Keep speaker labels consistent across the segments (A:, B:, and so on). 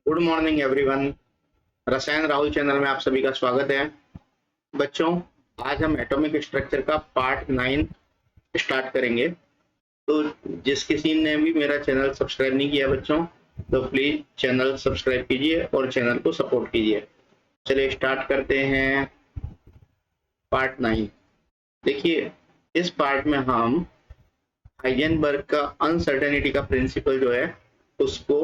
A: Good morning everyone. रसायन Rahul channel में आप सभी का स्वागत है। बच्चों, आज हम एटॉमिक स्ट्रक्चर का पार्ट 9 स्टार्ट करेंगे। तो जिस किसी ने भी मेरा चैनल सब्सक्राइब नहीं किया बच्चों, तो प्लीज चैनल सब्सक्राइब कीजिए और चैनल को सपोर्ट कीजिए। चलिए स्टार्ट करते हैं पार्ट 9। देखिए, इस पार्ट में हम हाइजेनबर्ग का अनसर्टेनिटी का प्रिंसिपल जो है उसको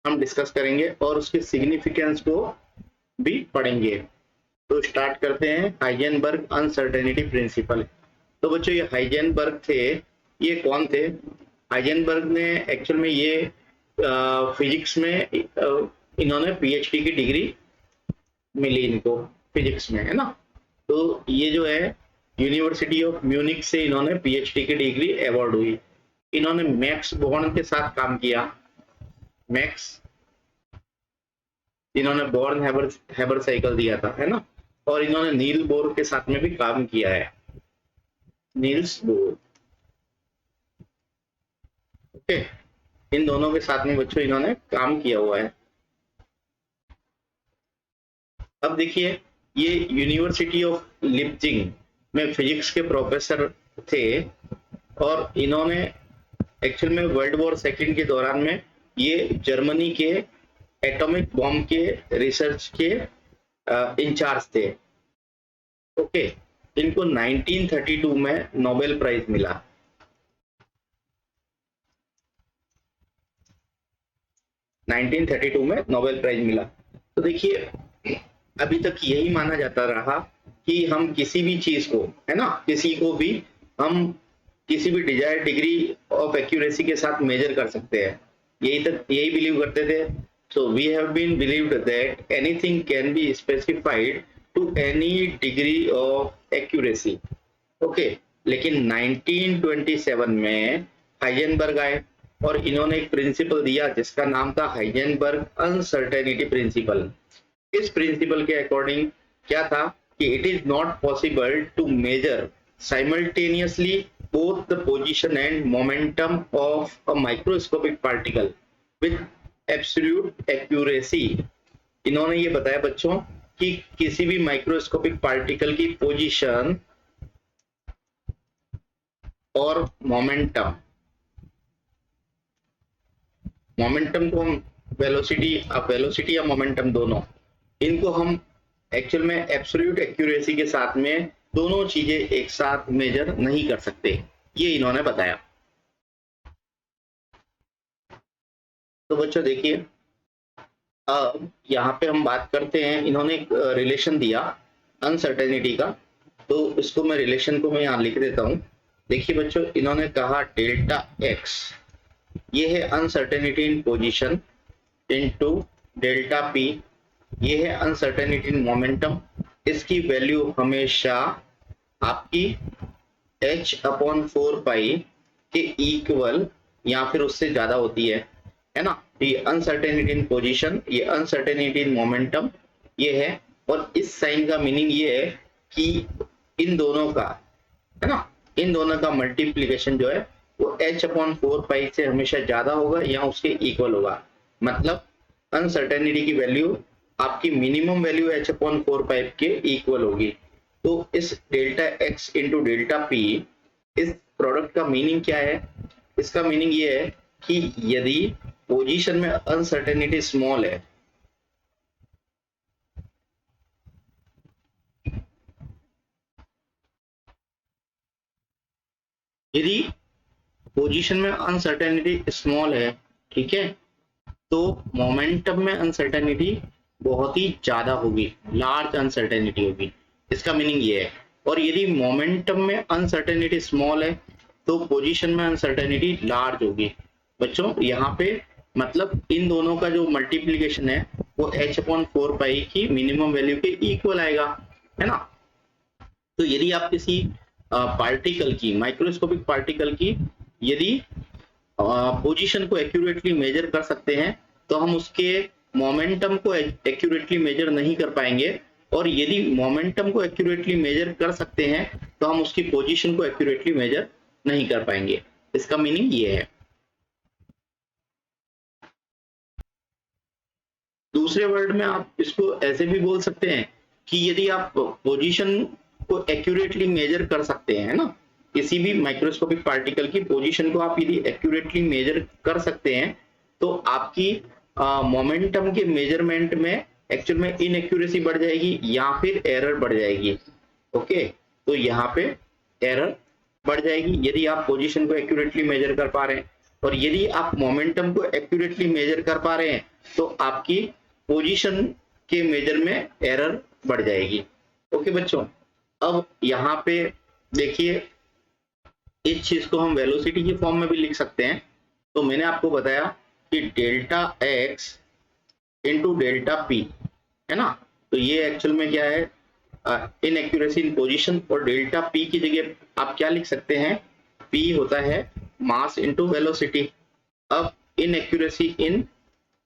A: हम डिस्कस करेंगे और उसके सिग्निफिकेंस को भी पढ़ेंगे। तो स्टार्ट करते हैं हाइजेनबर्ग अनसर्टेनिटी प्रिंसिपल। तो बच्चों, ये हाइजेनबर्ग थे, ये कौन थे? हाइजेनबर्ग ने एक्चुअल में ये फिजिक्स में इन्होंने पीएचडी की डिग्री मिली इनको, फिजिक्स में, है ना। तो ये जो है यूनिवर्सिटी ऑफ म्यूनिक से इन्होंने पीएचडी की डिग्री अवार्ड हुई। इन्होंने मैक्स बोर्न के साथ काम किया। मैक्स, इन्होंने बॉर्न हैबर साइकिल दिया था, है ना। और इन्होंने नील बोर के साथ में भी काम किया है, नील्स बोर। ओके, इन दोनों के साथ में बच्चों इन्होंने काम किया हुआ है। अब देखिए, ये यूनिवर्सिटी ऑफ लिप्जिंग में फिजिक्स के प्रोफेसर थे और इन्होंने एक्चुअल में वर्ल्ड वॉर सेकेंड के दौरान में ये जर्मनी के एटॉमिक बॉम्ब के रिसर्च के इंचार्ज थे। ओके, इनको 1932 में नोबेल प्राइज मिला। 1932 में नोबेल प्राइज मिला। तो देखिए, अभी तक यही माना जाता रहा कि हम किसी भी चीज को, है ना, किसी को भी हम किसी भी डिजायर्ड डिग्री ऑफ एक्यूरेसी के साथ मेजर कर सकते हैं। यही बिलीव करते थे। So we have been believed that anything can be specified to any degree of accuracy. Okay, लेकिन 1927 में हाइजेनबर्ग आए और इन्होंने एक प्रिंसिपल दिया जिसका नाम था हाइजेनबर्ग अनसर्टेनिटी प्रिंसिपल। इस प्रिंसिपल के अकॉर्डिंग क्या था कि it is not possible to measure simultaneously both the position and momentum of a microscopic particle with absolute accuracy। इन्होंने ये बताया बच्चों कि किसी भी माइक्रोस्कोपिक पार्टिकल की पोजीशन और मोमेंटम, मोमेंटम को हम वेलोसिटी या मोमेंटम दोनों, इनको हम एक्चुअल में एब्सोल्यूट एक्यूरेसी के साथ में दोनों चीजें एक साथ मेजर नहीं कर सकते, ये इन्होंने बताया। तो बच्चों देखिए, अब यहाँ पे हम बात करते हैं, इन्होंने एक रिलेशन दिया अनसर्टेनिटी का। तो इसको मैं रिलेशन को मैं यहाँ लिख देता हूँ। देखिए बच्चों, इन्होंने कहा डेल्टा एक्स, ये है अनसर्टेनिटी इन पोजीशन, इनटू डेल्टा पी, ये है अनसर्टेनिटी इन मोमेंटम। इसकी वैल्यू हमेशा आपकी h/4 के इक्वल या फिर उससे ज्यादा होती है ना। ये अनसर्टेनिटी इन पोजीशन, ये अनसर्टेनिटी इन मोमेंटम, ये है। और इस साइन का मीनिंग ये है कि इन दोनों का, है ना, इन दोनों का मल्टीप्लीकेशन जो है वो h/4 से हमेशा ज्यादा होगा या उसके इक्वल होगा। मतलब अनसर्टेनिटी की वैल्यू आपकी मिनिमम वैल्यू h/4 के इक्वल होगी। तो इस delta x into delta P, इस प्रोडक्ट का मीनिंग क्या है? इसका मीनिंग ये है कि यदि पोजीशन में अनसर्टेनिटी स्मॉल है, यदि पोजीशन में अनसर्टेनिटी स्मॉल है, ठीक है, तो मोमेंटम में अनसर्टेनिटी बहुत ही ज्यादा होगी, लार्ज अनसर्टेनिटी होगी। इसका मीनिंग ये है। और यदि मोमेंटम में अनसर्टेनिटी स्मॉल है तो पोजीशन में अनसर्टेनिटी लार्ज होगी। बच्चों, यहाँ पे मतलब इन दोनों का जो मल्टीप्लीकेशन है वो h/4 की मिनिमम वैल्यू के इक्वल आएगा, है ना। तो यदि आप किसी पार्टिकल की, माइक्रोस्कोपिक पार्टिकल की यदि पोजीशन को एक्यूरेटली मेजर कर सकते हैं तो हम उसके मोमेंटम को एक्यूरेटली मेजर नहीं कर पाएंगे। और यदि मोमेंटम को एक्यूरेटली मेजर कर सकते हैं तो हम उसकी पोजीशन को एक्यूरेटली मेजर नहीं कर पाएंगे। इसका मीनिंग ये है। दूसरे वर्ड में आप इसको ऐसे भी बोल सकते हैं कि यदि आप पोजीशन को एक्यूरेटली मेजर कर सकते हैं ना, किसी भी माइक्रोस्कोपिक पार्टिकल की पोजीशन को आप यदि एक्यूरेटली मेजर कर सकते हैं तो आपकी मोमेंटम के मेजरमेंट में एक्चुअल में इनएक्यूरेसी बढ़ जाएगी या फिर एरर बढ़ जाएगी। ओके, तो यहाँ पे एरर बढ़ जाएगी यदि आप पोजीशन को एक्यूरेटली मेजर कर पा रहे हैं, और यदि आप मोमेंटम को एक्यूरेटली मेजर कर पा रहे हैं तो आपकी पोजीशन के मेजर में एरर बढ़ जाएगी। ओके बच्चों, अब यहाँ पे देखिए इस चीज को हम वेलोसिटी की फॉर्म में भी लिख सकते हैं। तो मैंने आपको बताया कि delta x into delta P है ना, तो ये एक्चुअल में क्या है, इनएक्यूरेसी इन पोजीशन, और डेल्टा पी की जगह आप क्या लिख सकते हैं, पी होता है मास इंटू वेलोसिटी। अब इनएक्यूरेसी इन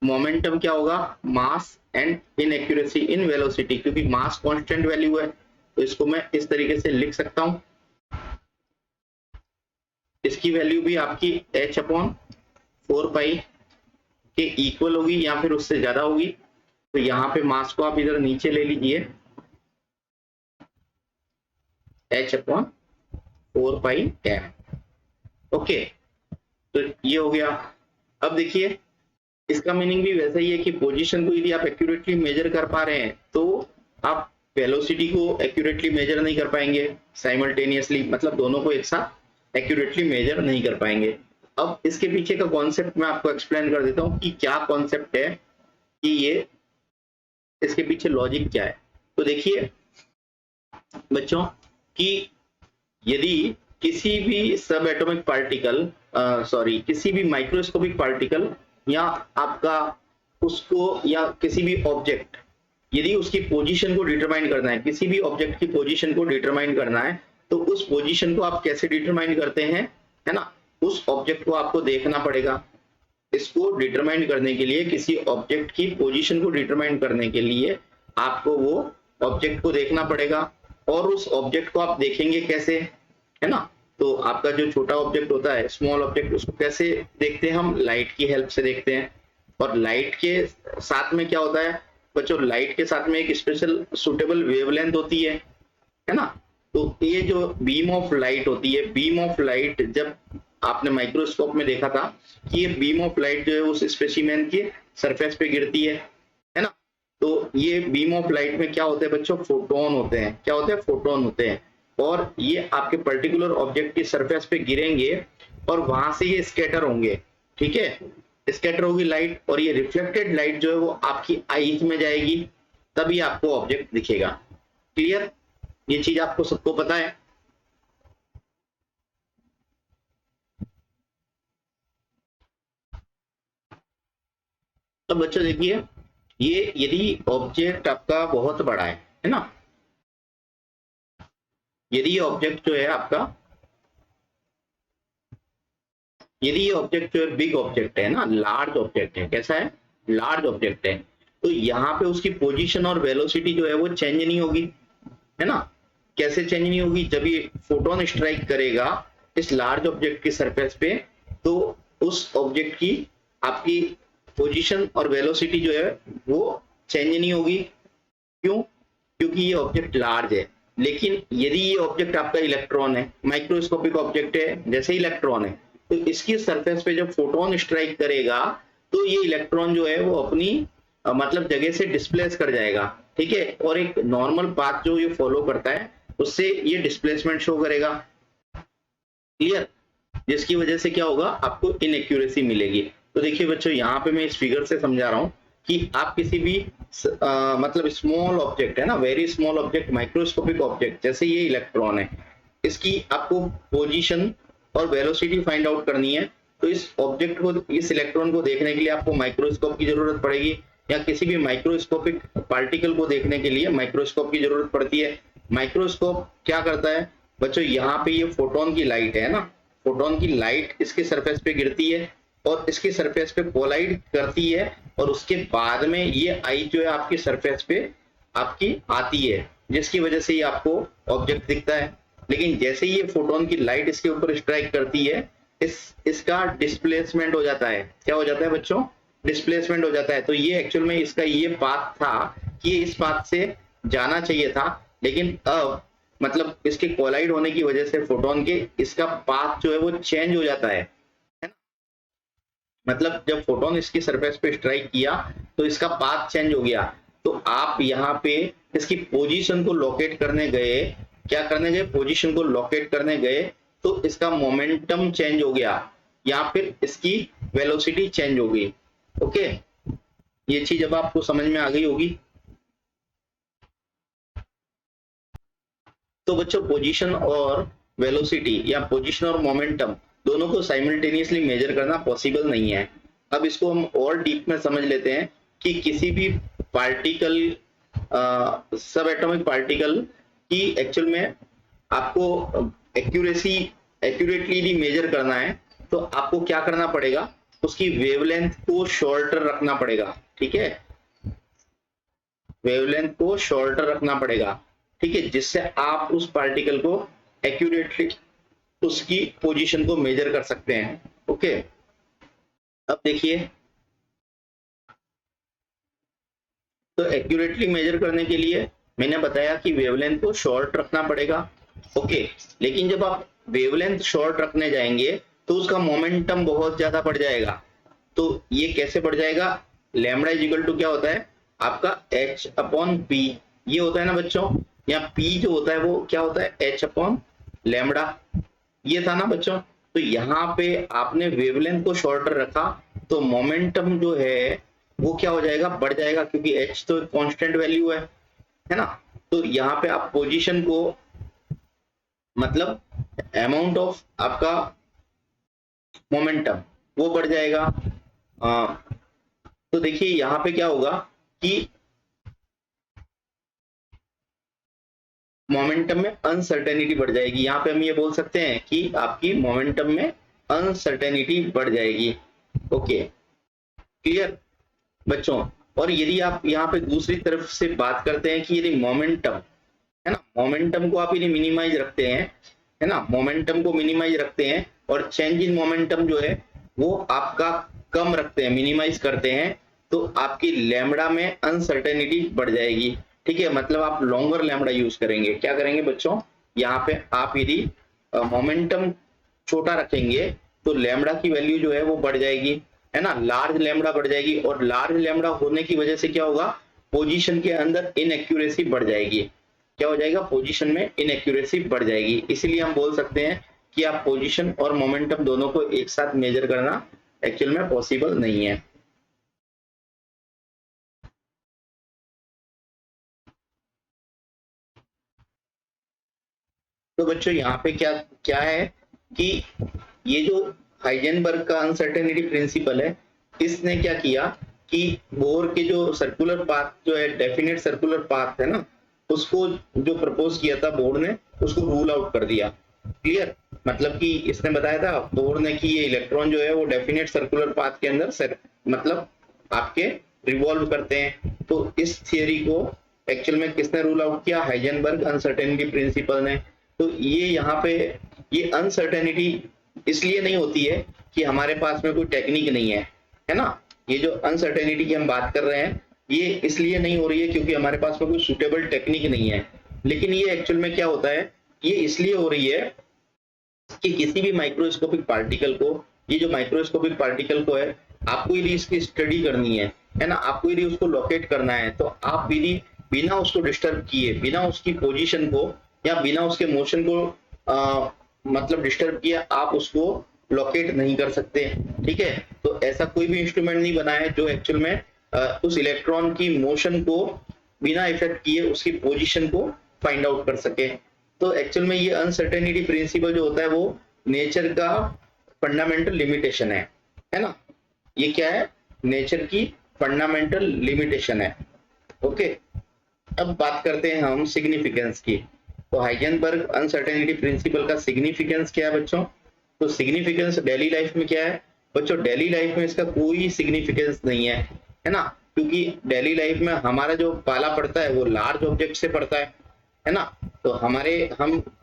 A: मोमेंटम क्या होगा, mass and inaccuracy in velocity, क्योंकि मास कांस्टेंट वैल्यू है तो इसको मैं इस तरीके से लिख सकता हूं। इसकी वैल्यू भी आपकी h अपॉन 4 पाई के इक्वल होगी या फिर उससे ज्यादा होगी। तो यहाँ पे मास को आप इधर नीचे ले लीजिए, h अपॉन 4 पाई m। ओके, तो ये हो गया। अब देखिए इसका मीनिंग भी वैसा ही है कि पोजीशन को यदि आप एक्यूरेटली मेजर कर पा रहे हैं तो आप वेलोसिटी को एक्यूरेटली मेजर नहीं कर पाएंगे साइमल्टेनियसली, मतलब दोनों को एक साथ एक्यूरेटली मेजर नहीं कर पाएंगे। अब इसके पीछे का कॉन्सेप्ट मैं आपको एक्सप्लेन कर देता हूँ कि क्या कॉन्सेप्ट है, कि ये इसके पीछे लॉजिक क्या है। तो देखिए बच्चों कि यदि किसी भी सब एटॉमिक पार्टिकल किसी भी माइक्रोस्कोपिक पार्टिकल या आपका उसको या किसी भी ऑब्जेक्ट, यदि उसकी पोजीशन को डिटरमाइन करना है, किसी भी ऑब्जेक्ट की पोजीशन को डिटरमाइन करना है तो उस पोजीशन को आप कैसे डिटरमाइन करते हैं, है ना, उस ऑब्जेक्ट को आपको देखना पड़ेगा। इसको डिटरमाइन करने के लिए, किसी ऑब्जेक्ट की पोजीशन को डिटरमाइन करने के लिए आपको वो ऑब्जेक्ट को देखना पड़ेगा, और उस ऑब्जेक्ट को आप देखेंगे कैसे, है ना, तो आपका जो छोटा ऑब्जेक्ट होता है, स्मॉल ऑब्जेक्ट, उसको कैसे देखते हैं हम, लाइट की हेल्प से देखते हैं। और लाइट के साथ में क्या होता है बच्चों, लाइट के साथ में एक स्पेशल सुटेबल वेवलेंथ होती है ना। तो ये जो बीम ऑफ लाइट होती है, बीम ऑफ लाइट जब आपने माइक्रोस्कोप में देखा था कि ये बीम ऑफ लाइट जो है उस स्पेसिमेन के सरफेस पे गिरती है ना, तो ये बीम ऑफ लाइट में क्या होते हैं बच्चों, फोटोन होते हैं। क्या होते हैं, फोटोन होते हैं, और ये आपके पर्टिकुलर ऑब्जेक्ट की सरफेस पे गिरेंगे और वहां से ये स्कैटर होंगे। ठीक है, स्कैटर होगी लाइट, और ये रिफ्लेक्टेड लाइट जो है वो आपकी आईज में जाएगी, तभी आपको ऑब्जेक्ट दिखेगा। क्लियर, ये चीज आपको सबको पता है। तो बच्चों देखिए, ये यदि ऑब्जेक्ट आपका बहुत बड़ा है ना, यदि ये ऑब्जेक्ट जो है आपका, यदि ये ऑब्जेक्ट जो है बिग ऑब्जेक्ट है ना, लार्ज ऑब्जेक्ट है, कैसा है, लार्ज ऑब्जेक्ट है, तो यहाँ पे उसकी पोजीशन और वेलोसिटी जो है वो चेंज नहीं होगी, है ना। कैसे चेंज नहीं होगी, जब ये फोटोन स्ट्राइक करेगा इस लार्ज ऑब्जेक्ट की सरफेस पे, तो उस ऑब्जेक्ट की आपकी पोजीशन और वेलोसिटी जो है वो चेंज नहीं होगी। क्यों, क्योंकि ये ऑब्जेक्ट लार्ज है। लेकिन यदि ये ऑब्जेक्ट आपका इलेक्ट्रॉन है, माइक्रोस्कोपिक ऑब्जेक्ट है, जैसे इलेक्ट्रॉन है, तो इसकी सरफेस पे जब फोटोन स्ट्राइक करेगा तो ये इलेक्ट्रॉन जो है वो अपनी मतलब जगह से डिस्प्लेस कर जाएगा। ठीक है, और एक नॉर्मल पाथ जो ये फॉलो करता है उससे ये डिस्प्लेसमेंट शो करेगा। क्लियर, जिसकी वजह से क्या होगा, आपको इनएक्यूरेसी मिलेगी। तो देखिए बच्चों, यहाँ पे मैं इस फिगर से समझा रहा हूँ कि आप किसी भी मतलब स्मॉल ऑब्जेक्ट है ना, very small object, microscopic object, जैसे ये इलेक्ट्रॉन है, इसकी आपको पोजीशन और वेलोसिटी फाइंड आउट करनी है। तो इस ऑब्जेक्ट को, इस इलेक्ट्रॉन को देखने के लिए आपको माइक्रोस्कोप की जरूरत पड़ेगी, या किसी भी माइक्रोस्कोपिक पार्टिकल को देखने के लिए माइक्रोस्कोप की जरूरत पड़ती है। माइक्रोस्कोप क्या करता है बच्चों, यहाँ पे ये फोटोन की लाइट है ना, फोटोन की लाइट इसके सरफेस पे गिरती है और इसकी सरफेस पे कोलाइड करती है, और उसके बाद में ये आई जो है आपकी सरफेस पे आपकी आती है, जिसकी वजह से ये आपको ऑब्जेक्ट दिखता है। लेकिन जैसे ही ये फोटोन की लाइट इसके ऊपर स्ट्राइक करती है, इसका डिस्प्लेसमेंट हो जाता है। क्या हो जाता है बच्चों, डिस्प्लेसमेंट हो जाता है। तो ये एक्चुअल में इसका ये पाथ था कि इस पाथ से जाना चाहिए था, लेकिन अब मतलब इसके कोलाइड होने की वजह से फोटोन के इसका पाथ जो है वो चेंज हो जाता है ना। मतलब जब फोटोन इसकी सरफेस पे स्ट्राइक किया तो इसका पाथ चेंज हो गया। तो आप यहाँ पे इसकी पोजीशन को लोकेट करने गए, क्या करने गए, पोजीशन को लोकेट करने गए, तो इसका मोमेंटम चेंज हो गया या फिर इसकी वेलोसिटी चेंज हो गई। ओके, ये चीज अब आपको समझ में आ गई होगी। तो बच्चों पोजीशन और वेलोसिटी या पोजीशन और मोमेंटम दोनों को साइमल्टेनियसली मेजर करना पॉसिबल नहीं है। अब इसको हम और डीप में समझ लेते हैं कि किसी भी पार्टिकल, सब एटॉमिक पार्टिकल की एक्चुअल में आपको एक्यूरेटली मेजर करना है तो आपको क्या करना पड़ेगा, उसकी वेवलेंथ को शॉर्टर रखना पड़ेगा। ठीक है, वेवलेंथ को शॉर्टर रखना पड़ेगा, ठीक है, जिससे आप उस पार्टिकल को एक्यूरेटली उसकी पोजीशन को मेजर कर सकते हैं। ओके, अब देखिए, तो एक्यूरेटली मेजर करने के लिए मैंने बताया कि वेवलेंथ को शॉर्ट रखना पड़ेगा। ओके, लेकिन जब आप वेवलेंथ शॉर्ट रखने जाएंगे तो उसका मोमेंटम बहुत ज्यादा बढ़ जाएगा। तो ये कैसे बढ़ जाएगा, लैम्बडा इज इक्वल टू क्या होता है आपका h अपॉन पी, ये होता है ना बच्चों, या p जो होता है वो क्या होता है h अपॉन लैम्बडा, ये था ना बच्चों। तो यहाँ पे आपने वेवलेंथ को शॉर्टर रखा तो मोमेंटम जो है वो क्या हो जाएगा, बढ़ जाएगा, क्योंकि h तो कांस्टेंट वैल्यू है ना। तो यहाँ पे आप पोजीशन को मतलब अमाउंट ऑफ आपका मोमेंटम वो बढ़ जाएगा। तो देखिए यहाँ पे क्या होगा कि मोमेंटम में अनसर्टेनिटी बढ़ जाएगी। यहाँ पे हम ये बोल सकते हैं कि आपकी मोमेंटम में अनसर्टेनिटी बढ़ जाएगी। ओके, क्लियर बच्चों। और यदि आप यहाँ पे दूसरी तरफ से बात करते हैं कि यदि मोमेंटम है ना, मोमेंटम को आप यदि मिनिमाइज रखते हैं, है ना, मोमेंटम को मिनिमाइज रखते हैं और चेंज इन मोमेंटम जो है वो आपका कम रखते हैं, मिनिमाइज करते हैं, तो आपकी लैम्बडा में अनसर्टेनिटी बढ़ जाएगी। ठीक है, मतलब आप लॉन्गर लैम्बडा यूज करेंगे। क्या करेंगे बच्चों, यहाँ पे आप यदि मोमेंटम छोटा रखेंगे तो लैम्बडा की वैल्यू जो है वो बढ़ जाएगी, है ना, लार्ज लैम्बडा बढ़ जाएगी। और लार्ज लैम्बडा होने की वजह से क्या होगा, पोजीशन के अंदर इनएक्यूरेसी बढ़ जाएगी। क्या हो जाएगा, पोजीशन में इनएक्यूरेसी बढ़ जाएगी। इसीलिए हम बोल सकते हैं कि आप पोजीशन और मोमेंटम दोनों को एक साथ मेजर करना एक्चुअल में पॉसिबल नहीं है। तो बच्चों यहाँ पे क्या क्या है कि ये जो हाइजेनबर्ग का अनसर्टेनिटी प्रिंसिपल है, इसने क्या किया कि बोर के जो सर्कुलर पाथ जो है, डेफिनेट सर्कुलर पाथ है ना, उसको जो प्रपोज किया था बोर ने, उसको रूल आउट कर दिया। क्लियर, मतलब कि इसने बताया था बोर ने कि ये इलेक्ट्रॉन जो है वो डेफिनेट सर्कुलर पाथ के अंदर मतलब आपके रिवॉल्व करते हैं। तो इस थियरी को एक्चुअल में किसने रूल आउट किया, हाइजेनबर्ग अनसर्टेनिटी प्रिंसिपल ने। तो ये यहाँ पे ये अनसर्टेनिटी इसलिए नहीं होती है कि हमारे पास में कोई टेक्निक नहीं है ना। ये जो अनसर्टेनिटी की हम बात कर रहे हैं ये इसलिए नहीं हो रही है क्योंकि हमारे पास में कोई सुटेबल टेक्निक नहीं है, लेकिन ये एक्चुअल में क्या होता है, ये इसलिए हो रही है कि किसी भी माइक्रोस्कोपिक पार्टिकल को, ये जो माइक्रोस्कोपिक पार्टिकल को है, आपको यदि इसकी स्टडी करनी है ना, आपको यदि उसको लोकेट करना है, तो आप यदि बिना उसको डिस्टर्ब किए, बिना उसकी पोजीशन को या बिना उसके मोशन को मतलब डिस्टर्ब किए आप उसको लोकेट नहीं कर सकते। ठीक है, तो ऐसा कोई भी इंस्ट्रूमेंट नहीं बना है जो एक्चुअल में उस इलेक्ट्रॉन की मोशन को बिना इफेक्ट किए उसकी पोजीशन को फाइंड आउट कर सके। तो एक्चुअल में ये अनसर्टेनिटी प्रिंसिपल जो होता है वो नेचर का फंडामेंटल लिमिटेशन है ना। ये क्या है, नेचर की फंडामेंटल लिमिटेशन है। ओके, अब बात करते हैं हम सिग्निफिकेंस की। तो हाइजेनबर्ग अनसर्टेनिटी प्रिंसिपल का सिग्निफिकेंस क्या है बच्चों, तो सिग्निफिकेंस डेली लाइफ में क्या है बच्चों, डेली लाइफ में इसका कोई सिग्निफिकेंस नहीं है ना, क्योंकि डेली लाइफ में हमारा जो पाला पड़ता है वो लार्ज ऑब्जेक्ट से पड़ता है ना। तो हम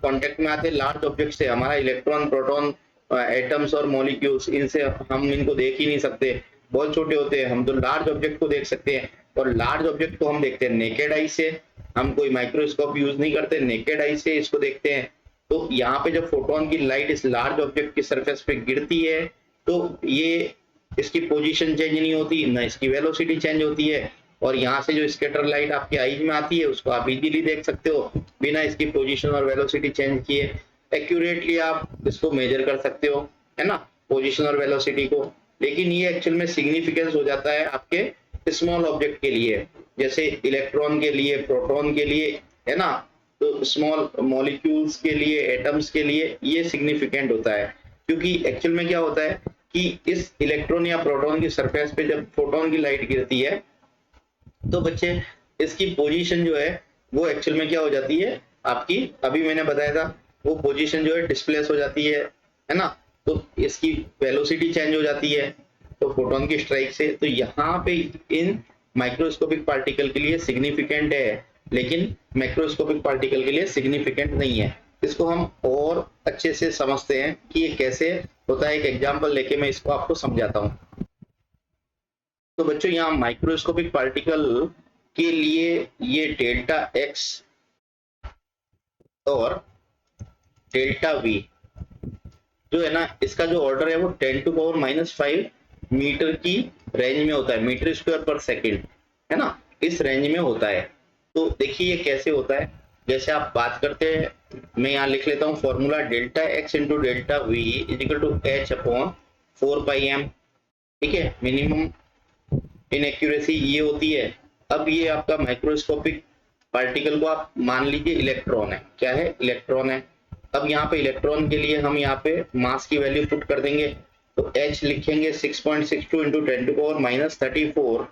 A: कांटेक्ट में आते हैं लार्ज ऑब्जेक्ट से, हमारा इलेक्ट्रॉन, प्रोटॉन, एटम्स और मॉलिक्यूल्स, इनसे हम इनको देख ही नहीं सकते, बहुत छोटे होते हैं, हम तो लार्ज ऑब्जेक्ट को देख सकते हैं, और लार्ज ऑब्जेक्ट को हम देखते हैं नेकेड आई से, हम कोई माइक्रोस्कोप यूज नहीं करते, नेकेड आई से इसको देखते हैं। तो यहाँ पे जब फोटोन की लाइट इस लार्ज ऑब्जेक्ट की सरफेस पे गिरती है तो ये इसकी पोजीशन चेंज नहीं होती, ना इसकी वेलोसिटी चेंज होती है, और यहाँ से जो स्कैटर लाइट आपके आईज में आती है उसको आप इजीली देख सकते हो बिना इसकी पोजीशन और वेलोसिटी चेंज किए। एक्यूरेटली आप इसको मेजर कर सकते हो, है ना, पोजीशन और वेलोसिटी को। लेकिन ये एक्चुअल में सिग्निफिकेंस हो जाता है आपके स्मॉल ऑब्जेक्ट के लिए, जैसे इलेक्ट्रॉन के लिए, प्रोटॉन के लिए, है ना, तो स्मॉल मॉलिक्यूल्स के लिए, एटम्स के लिए ये सिग्निफिकेंट होता है। क्योंकि एक्चुअल में क्या होता है कि इस इलेक्ट्रॉन या प्रोटॉन की सरफेस पे जब फोटोन की लाइट गिरती है तो बच्चे इसकी पोजीशन जो है वो एक्चुअल में क्या हो जाती है आपकी, अभी मैंने बताया था, वो पोजीशन जो है डिस्प्लेस हो जाती है ना, तो इसकी वेलोसिटी चेंज हो जाती है तो फोटोन की स्ट्राइक से। तो यहाँ पे इन माइक्रोस्कोपिक पार्टिकल के लिए सिग्निफिकेंट है, लेकिन मैक्रोस्कोपिक पार्टिकल के लिए सिग्निफिकेंट नहीं है। इसको हम और अच्छे से समझते हैं कि ये कैसे होता है, एक एग्जांपल लेके मैं इसको आपको समझाता हूँ। तो बच्चों यहाँ माइक्रोस्कोपिक पार्टिकल के लिए ये डेल्टा एक्स और डेल्टा वी जो है ना, इसका जो ऑर्डर है वो 10⁻⁻5 मीटर की रेंज में होता है, मीटर स्क्वायर पर सेकंड, है ना, इस रेंज में होता है। तो देखिए ये कैसे होता है, जैसे आप बात करते हैं, मैं यहाँ लिख लेता हूँ formula, delta x into delta v is equal to h upon 4πm, ठीक है। मिनिमम इनएक्यूरेसी ये होती है। अब ये आपका माइक्रोस्कोपिक पार्टिकल को आप मान लीजिए इलेक्ट्रॉन है, क्या है, इलेक्ट्रॉन है। अब यहाँ पे इलेक्ट्रॉन के लिए हम यहाँ पे मास की वैल्यू पुट कर देंगे, तो h लिखेंगे 6.62 इंटू 10⁻34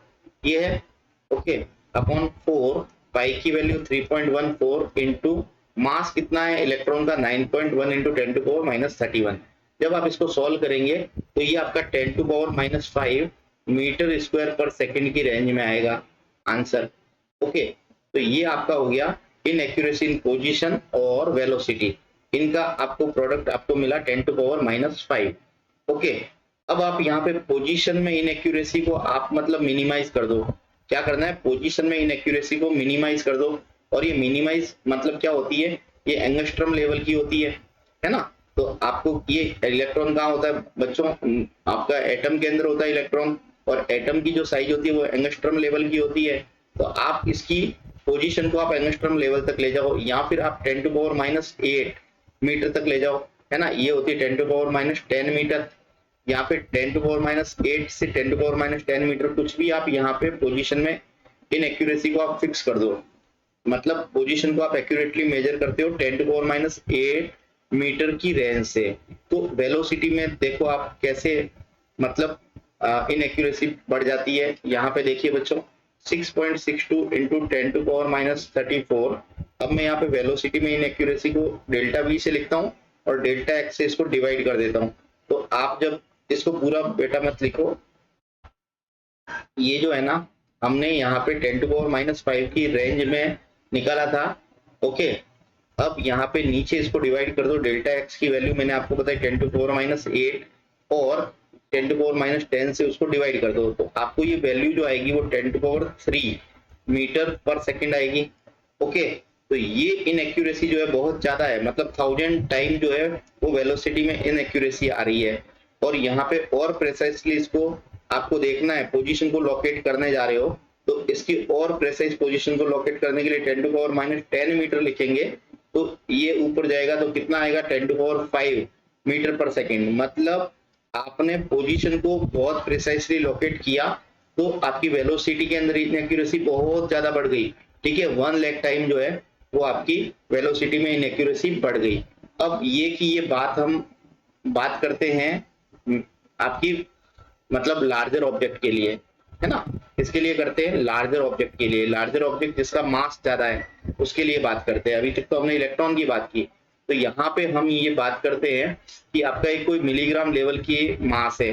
A: ये है, ओके, अपॉन 4, पाई की वैल्यू 3.14 इंटू मास कितना है इलेक्ट्रॉन का 9.1 इंटू 10⁻31। जब आप इसको सॉल्व करेंगे तो ये आपका 10⁻5 मीटर स्क्वायर पर सेकंड की रेंज में आएगा आंसर, ओके। तो ये आपका हो गया इनएक्यूरेसी इन पोजीशन और वेलोसिटी, इनका आपको प्रोडक्ट आपको मिला 10⁻5, ओके। अब आप यहाँ पे पोजीशन में इनएक्यूरेसी को आप मतलब मिनिमाइज कर दो, क्या करना है, पोजीशन में इनएक्यूरेसी को मिनिमाइज कर दो, और ये मिनिमाइज मतलब क्या होती है, ये एंगस्ट्रॉम लेवल की होती है ना। तो आपको ये इलेक्ट्रॉन कहाँ होता है बच्चों, आपका एटम के अंदर होता है इलेक्ट्रॉन, और एटम की जो साइज होती है वो एंगस्ट्रॉम लेवल की होती है। तो आप इसकी पोजीशन को आप एंगस्ट्रॉम लेवल तक ले जाओ, या फिर आप 10⁻8 मीटर तक ले जाओ, है ना, ये होती है 10⁻10 मीटर, यहाँ पे 10⁻8 से 10⁻10 मीटर, कुछ भी आप यहाँ पे पोजीशन में इनएक्यूरेसी को आप फिक्स कर दो, मतलब पोजीशन को आप एक्यूरेटली मेजर करते हो 10⁻8 मीटर की रेंज से। तो वेलोसिटी में देखो आप कैसे मतलब इनएक्यूरेसी बढ़ जाती है। यहाँ पे देखिए बच्चों 6.62 इंटू 10⁻34। अब मैं यहाँ पे वेलोसिटी में इनएक्यूरेसी को डेल्टा वी से लिखता हूँ और डेल्टा एक्स से इसको डिवाइड कर देता हूँ। तो आप जब इसको पूरा बेटा मत लिखो, ये जो है ना हमने यहाँ पे 10⁻5 की रेंज में निकाला था, ओके। अब यहाँ पे नीचे इसको डिवाइड कर दो, डेल्टा एक्स की वैल्यू मैंने आपको बताई 10⁻8 और 10⁻10 से उसको डिवाइड कर दो, तो आपको ये वैल्यू जो आएगी वो 10⁻3 मीटर पर सेकंड आएगी, ओके। तो ये इनएक्यूरेसी जो है बहुत ज्यादा है, मतलब 1000 टाइम जो है वो वेलोसिटी में इनएक्यूरेसी आ रही है। और यहाँ पे और प्रेसाइजली इसको आपको देखना है, पोजीशन को लोकेट करने जा रहे हो तो इसकी और प्रेसाइज पोजीशन को लोकेट करने के लिए 10⁻10 मीटर लिखेंगे, तो ये ऊपर जाएगा तो कितना आएगा 10⁻5 मीटर पर सेकेंड। मतलब आपने पोजीशन को बहुत प्रिसाइसली लोकेट किया तो आपकी वेलोसिटी के अंदर इनएक्यूरेसी बहुत ज्यादा बढ़ गई, ठीक है, 1 लाख टाइम जो है वो आपकी वेलोसिटी में इनएक्यूरेसी बढ़ गई। अब ये कि ये बात हम बात करते हैं आपकी मतलब लार्जर ऑब्जेक्ट के लिए, है ना, इसके लिए करते हैं लार्जर ऑब्जेक्ट के लिए, लार्जर ऑब्जेक्ट जिसका मास ज्यादा है उसके लिए बात करते हैं। अभी तक तो हमने इलेक्ट्रॉन की बात की, तो यहाँ पे हम ये बात करते हैं कि आपका एक कोई मिलीग्राम लेवल की मास है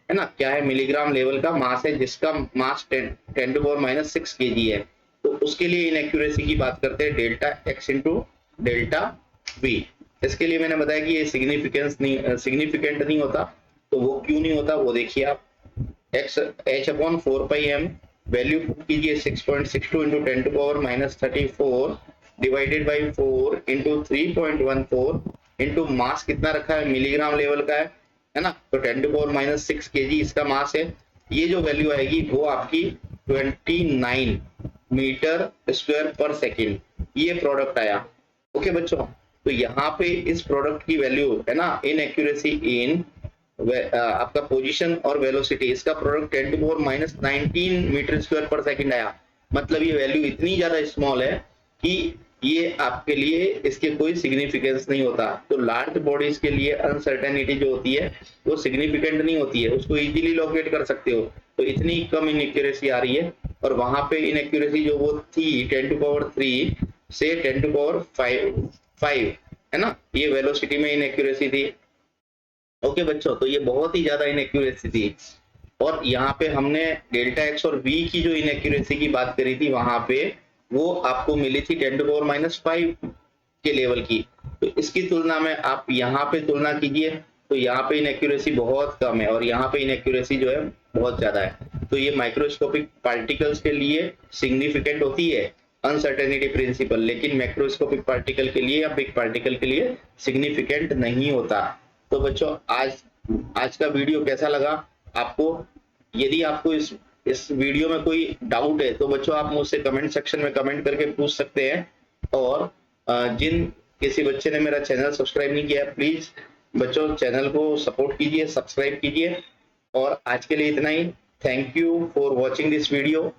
A: ना, क्या है, मिलीग्राम लेवल का मास है जिसका मास 10⁻6 kg है। तो उसके लिए इनएक्यूरेसी की बात करते हैं delta x into delta we. इसके लिए मैंने बताया कि ये सिग्निफिकेंट नहीं होता, तो वो क्यों नहीं होता वो देखिए आप। X H upon 4πm, value put कीजिए 6.62 into 10⁻34 divided by 4 into 3.14 into mass कितना रखा है, मिलीग्राम लेवल का है ना, तो 10⁻6 kg इसका मास है। ये जो वैल्यू आएगी वो आपकी 29 मीटर स्क्वायर पर सेकेंड, ये प्रोडक्ट आया। ओके बच्चों, तो यहाँ पे इस प्रोडक्ट की वैल्यू है ना, इन एक्यूरेसी इन आपका पोजीशन और वेलोसिटी, इसका प्रोडक्ट 10⁻19 मीटर स्क्वायर पर सेकंड आया। मतलब ये वैल्यू इतनी ज्यादा स्मॉल है कि ये आपके लिए इसके कोई सिग्निफिकेंस नहीं होता। तो लार्ज बॉडीज के लिए अनसर्टेनिटी जो होती है वो सिग्निफिकेंट नहीं होती है, उसको इजीली लोकेट कर सकते हो। तो इतनी कम इनएक्यूरेसी आ रही है, और वहां पे इनएक्यूरेसी जो वो थी 10⁻3 से 10⁻5 है ना, ये वेलोसिटी में इनएक्यूरेसी थी। ओके बच्चों, तो ये बहुत ही ज्यादा इनएक्यूरेसी थी। और यहाँ पे हमने डेल्टा एक्स और वी की जो इनएक्यूरेसी की बात करी थी, वहां पे वो आपको मिली थी 10⁻5 के लेवल की। तो इसकी तुलना में आप यहाँ पे तुलना कीजिए, तो यहाँ पे इनएक्यूरेसी बहुत कम है और यहाँ पे इनएक्यूरेसी जो है बहुत ज्यादा है। तो ये माइक्रोस्कोपिक पार्टिकल्स के लिए सिग्निफिकेंट होती है अनसर्टेनिटी प्रिंसिपल, लेकिन मैक्रोस्कोपिक पार्टिकल के लिए या बिग पार्टिकल के लिए सिग्निफिकेंट नहीं होता। तो बच्चों आज का वीडियो कैसा लगा आपको? यदि आपको इस वीडियो में कोई डाउट है तो बच्चों आप मुझसे कमेंट सेक्शन में कमेंट करके पूछ सकते हैं। और जिन किसी बच्चे ने मेरा चैनल सब्सक्राइब नहीं किया है, प्लीज बच्चों चैनल को सपोर्ट कीजिए, सब्सक्राइब कीजिए। और आज के लिए इतना ही। Thank you for watching this video.